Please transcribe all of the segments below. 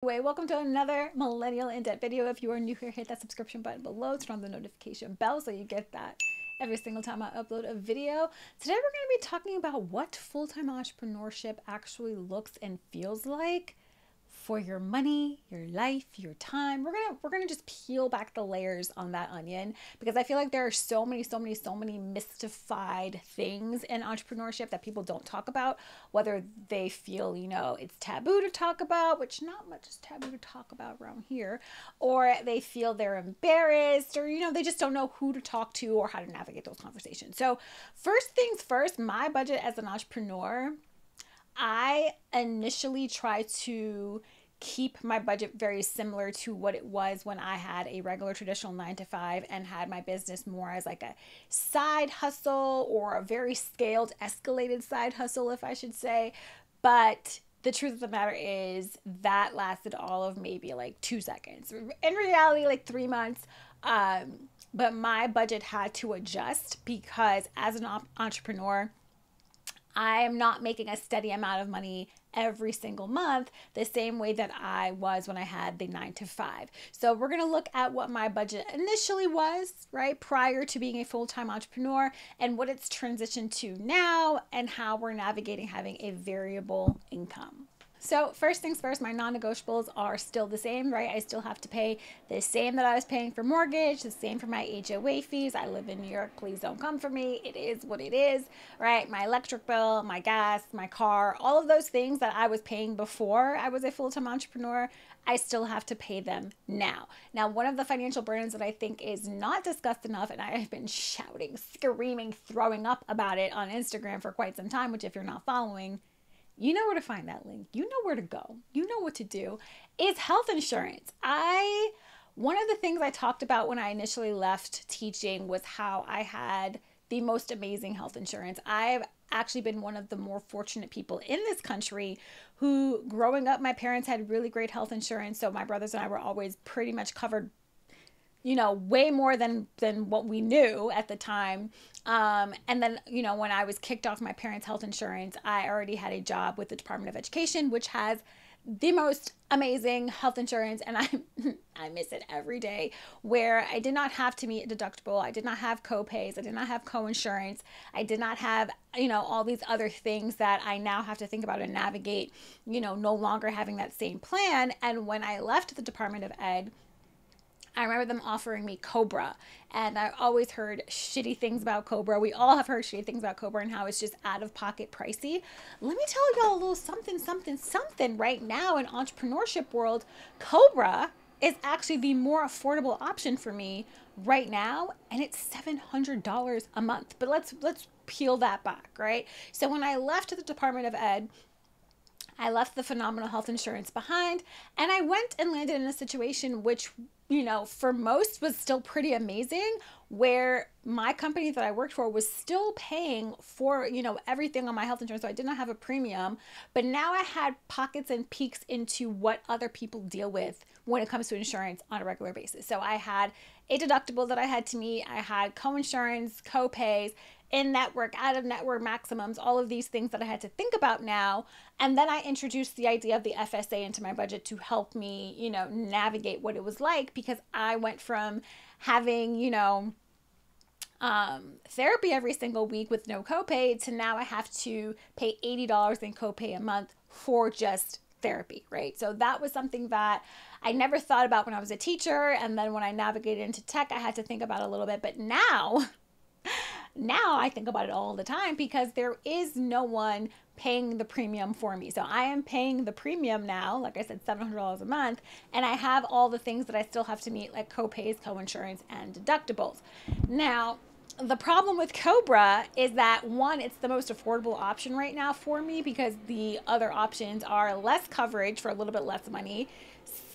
Welcome to another Millennial in Debt video. If you are new here, hit that subscription button below, turn on the notification bell so you get that every single time I upload a video. Today we're going to be talking about what full-time entrepreneurship actually looks and feels like for your money, your life, your time. We're gonna just peel back the layers on that onion, because I feel like there are so many mystified things in entrepreneurship that people don't talk about, whether they feel, it's taboo to talk about, which not much is taboo to talk about around here, or they feel they're embarrassed, or, they just don't know who to talk to or how to navigate those conversations. So first things first, my budget as an entrepreneur, I initially try to keep my budget very similar to what it was when I had a regular traditional 9 to 5 and had my business more as like a side hustle, or a very scaled, escalated side hustle, if I should say. But the truth of the matter is that lasted all of maybe like 2 seconds. In reality, like 3 months. But my budget had to adjust because as an entrepreneur, I am not making a steady amount of money every single month the same way that I was when I had the 9 to 5. So we're going to look at what my budget initially was, right, prior to being a full-time entrepreneur, and what it's transitioned to now, and how we're navigating having a variable income. So first things first, my non-negotiables are still the same, right? I still have to pay the same that I was paying for mortgage, the same for my HOA fees. I live in New York. Please don't come for me. It is what it is, right? My electric bill, my gas, my car, all of those things that I was paying before I was a full-time entrepreneur, I still have to pay them now. Now, one of the financial burdens that I think is not discussed enough, and I have been shouting, screaming, throwing up about it on Instagram for quite some time, which if you're not following, you know where to find that link. You know where to go. You know what to do. Is health insurance. One of the things I talked about when I initially left teaching was how I had the most amazing health insurance. I've actually been one of the more fortunate people in this country who, growing up, my parents had really great health insurance. So my brothers and I were always pretty much covered, way more than what we knew at the time. And then, when I was kicked off my parents' health insurance, I already had a job with the Department of Education, which has the most amazing health insurance. And I miss it every day, where I did not have to meet a deductible. I did not have co-pays. I did not have co-insurance. I did not have, all these other things that I now have to think about and navigate, no longer having that same plan. And when I left the Department of Ed, I remember them offering me Cobra, and I always heard shitty things about Cobra. We all have heard shitty things about Cobra and how it's just out of pocket pricey. Let me tell y'all a little something right now in entrepreneurship world. Cobra is actually the more affordable option for me right now, and it's $700 a month. But let's peel that back, right? So when I left the Department of Ed, I left the phenomenal health insurance behind, and I went and landed in a situation which, for most was still pretty amazing, where my company that I worked for was still paying for, everything on my health insurance. So I did not have a premium, but now I had pockets and peeks into what other people deal with when it comes to insurance on a regular basis. So I had a deductible that I had to meet. I had co-insurance, co-pays, in-network, out-of-network maximums, all of these things that I had to think about now. And then I introduced the idea of the FSA into my budget to help me, navigate what it was like, because I went from having, therapy every single week with no copay to now I have to pay $80 in copay a month for just therapy, right? So that was something that I never thought about when I was a teacher. And then when I navigated into tech, I had to think about it a little bit. But now I think about it all the time, because there is no one paying the premium for me. So I am paying the premium now, like I said, $700 a month, and I have all the things that I still have to meet, like co-pays, co-insurance, and deductibles. Now, the problem with Cobra is that, one, it's the most affordable option right now for me, because the other options are less coverage for a little bit less money,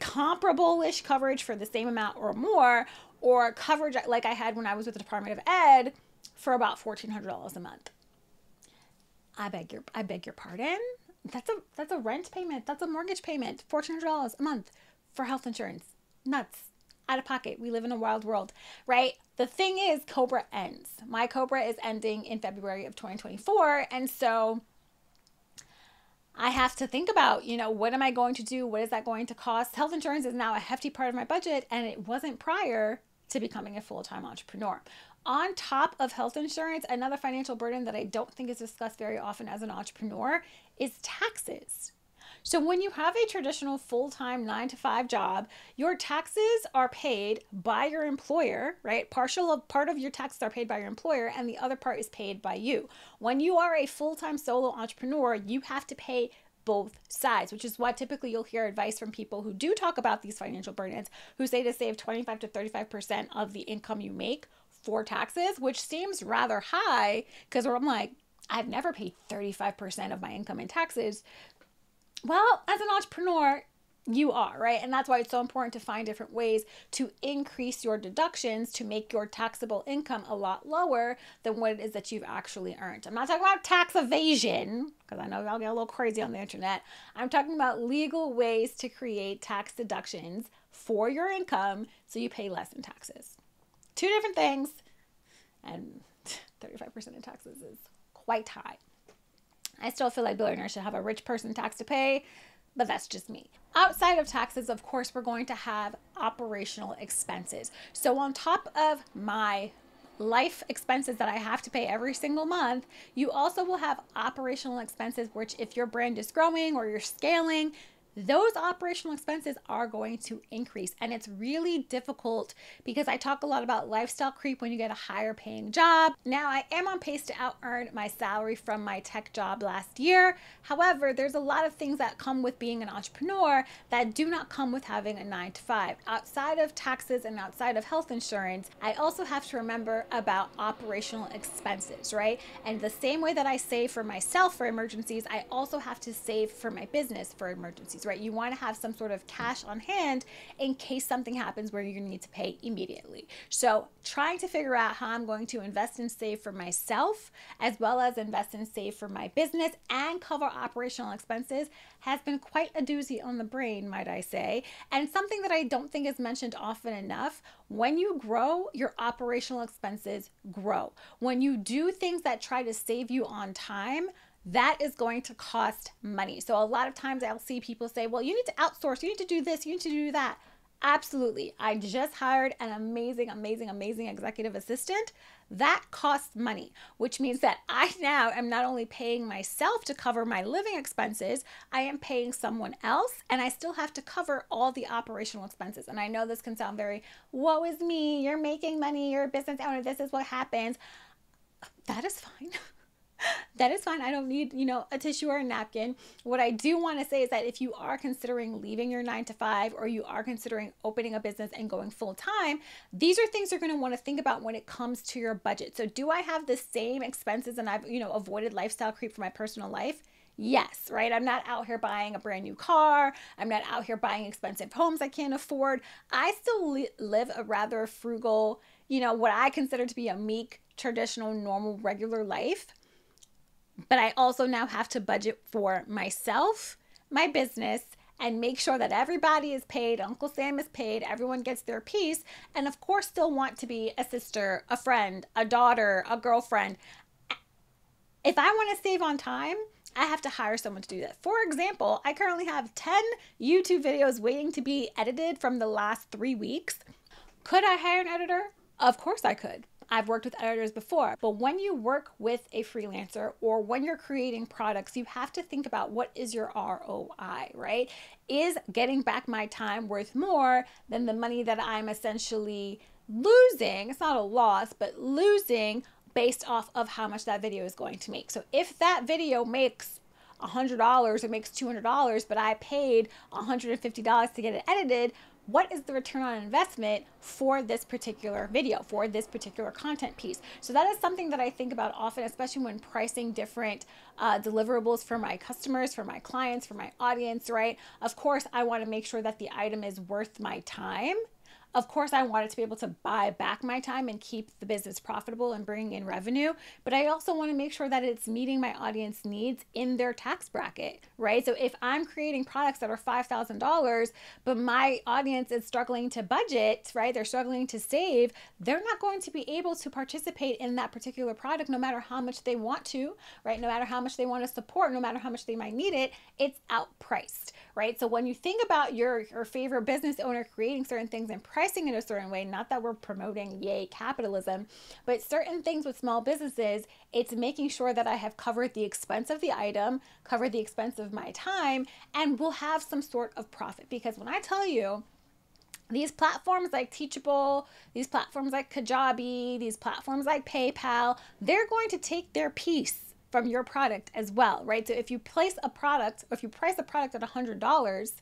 comparable-ish coverage for the same amount or more, or coverage like I had when I was with the Department of Ed for about $1,400 a month. I beg your pardon. That's a rent payment. That's a mortgage payment. $1,400 a month for health insurance. Nuts. Out of pocket. We live in a wild world, right? The thing is, Cobra ends. My Cobra is ending in February of 2024. And so I have to think about, what am I going to do? What is that going to cost? Health insurance is now a hefty part of my budget, and it wasn't prior to becoming a full-time entrepreneur. On top of health insurance, another financial burden that I don't think is discussed very often as an entrepreneur is taxes. So when you have a traditional full-time 9-to-5 job, your taxes are paid by your employer, right? Part of your taxes are paid by your employer, and the other part is paid by you. When you are a full-time solo entrepreneur, you have to pay both sides, which is why typically you'll hear advice from people who do talk about these financial burdens, who say to save 25 to 35% of the income you make for taxes, which seems rather high, because I'm like, I've never paid 35% of my income in taxes. Well, as an entrepreneur, you are, right? And that's why it's so important to find different ways to increase your deductions to make your taxable income a lot lower than what it is that you've actually earned. I'm not talking about tax evasion, because I know I'll get a little crazy on the internet. I'm talking about legal ways to create tax deductions for your income so you pay less in taxes. Two different things, and 35% in taxes is quite high. I still feel like billionaires should have a rich person tax to pay, but that's just me. Outside of taxes, of course, we're going to have operational expenses. So on top of my life expenses that I have to pay every single month, you also will have operational expenses, which if your brand is growing or you're scaling, those operational expenses are going to increase. And it's really difficult because I talk a lot about lifestyle creep when you get a higher paying job. Now, I am on pace to out earn my salary from my tech job last year. However, there's a lot of things that come with being an entrepreneur that do not come with having a 9-to-5. Outside of taxes and outside of health insurance, I also have to remember about operational expenses, right? And the same way that I save for myself for emergencies, I also have to save for my business for emergencies, right? You want to have some sort of cash on hand in case something happens where you're going to need to pay immediately. So trying to figure out how I'm going to invest and save for myself, as well as invest and save for my business and cover operational expenses has been quite a doozy on the brain, might I say. And something that I don't think is mentioned often enough, when you grow, your operational expenses grow. When you do things that try to save you on time, that is going to cost money. So a lot of times I'll see people say, well, you need to outsource, you need to do this, you need to do that. Absolutely. I just hired an amazing executive assistant. That costs money, which means that I now am not only paying myself to cover my living expenses, I am paying someone else, and I still have to cover all the operational expenses. And I know this can sound very, woe is me, you're making money, you're a business owner, this is what happens. That is fine. That is fine. I don't need, a tissue or a napkin. What I do want to say is that if you are considering leaving your 9-to-5 or you are considering opening a business and going full time, these are things you're going to want to think about when it comes to your budget. So do I have the same expenses and I've, avoided lifestyle creep for my personal life? Yes, right? I'm not out here buying a brand new car. I'm not out here buying expensive homes I can't afford. I still live a rather frugal, what I consider to be a meek, traditional, normal, regular life. But I also now have to budget for myself, my business, and make sure that everybody is paid, Uncle Sam is paid, everyone gets their piece, and of course still want to be a sister, a friend, a daughter, a girlfriend. If I want to save on time, I have to hire someone to do that. For example, I currently have 10 YouTube videos waiting to be edited from the last 3 weeks. Could I hire an editor? Of course I could. I've worked with editors before, but when you work with a freelancer or when you're creating products, you have to think about what is your ROI, right? Is getting back my time worth more than the money that I'm essentially losing? It's not a loss, but losing based off of how much that video is going to make. So if that video makes $100 or makes $200, but I paid $150 to get it edited, what is the return on investment for this particular video, for this particular content piece? So that is something that I think about often, especially when pricing different deliverables for my customers, for my clients, for my audience, right? Of course, I want to make sure that the item is worth my time. Of course, I wanted to be able to buy back my time and keep the business profitable and bring in revenue, but I also want to make sure that it's meeting my audience needs in their tax bracket, right? So if I'm creating products that are $5,000, but my audience is struggling to budget, right? They're struggling to save, they're not going to be able to participate in that particular product no matter how much they want to, right? No matter how much they want to support, no matter how much they might need it, it's outpriced, right? So when you think about your favorite business owner creating certain things and pricing in a certain way, not that we're promoting yay capitalism, but certain things with small businesses, it's making sure that I have covered the expense of the item, covered the expense of my time, and will have some sort of profit. Because when I tell you, these platforms like Teachable, these platforms like Kajabi, these platforms like PayPal, they're going to take their piece from your product as well, right? So if you place a product, or if you price a product at $100,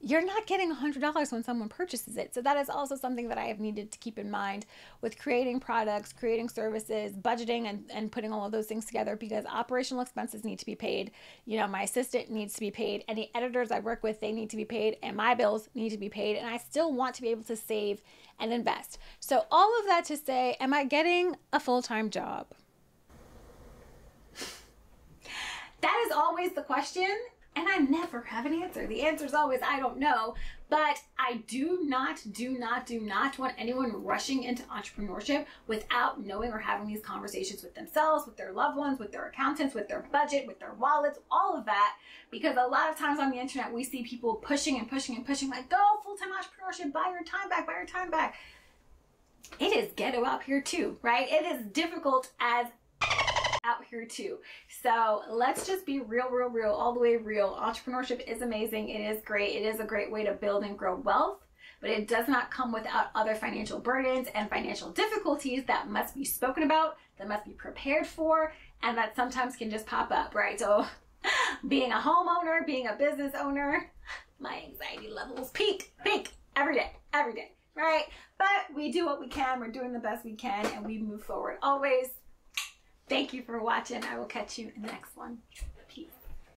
you're not getting $100 when someone purchases it. So that is also something that I have needed to keep in mind with creating products, creating services, budgeting, and putting all of those things together, because operational expenses need to be paid. You know, my assistant needs to be paid. Any editors I work with, they need to be paid, and my bills need to be paid. And I still want to be able to save and invest. So all of that to say, am I getting a full-time job? That is always the question. And I never have an answer. The answer is always, I don't know. But I do not want anyone rushing into entrepreneurship without knowing or having these conversations with themselves, with their loved ones, with their accountants, with their budget, with their wallets, all of that. Because a lot of times on the internet, we see people pushing and pushing and pushing, like, go full-time entrepreneurship, buy your time back, buy your time back. It is ghetto out here too, right? It is difficult as out here too. So let's just be real, all the way real. Entrepreneurship is amazing. It is great. It is a great way to build and grow wealth, but it does not come without other financial burdens and financial difficulties that must be spoken about, that must be prepared for, and that sometimes can just pop up, right? So being a homeowner, being a business owner, my anxiety levels peak every day, right? But we do what we can. We're doing the best we can, and we move forward always. Thank you for watching. I will catch you in the next one.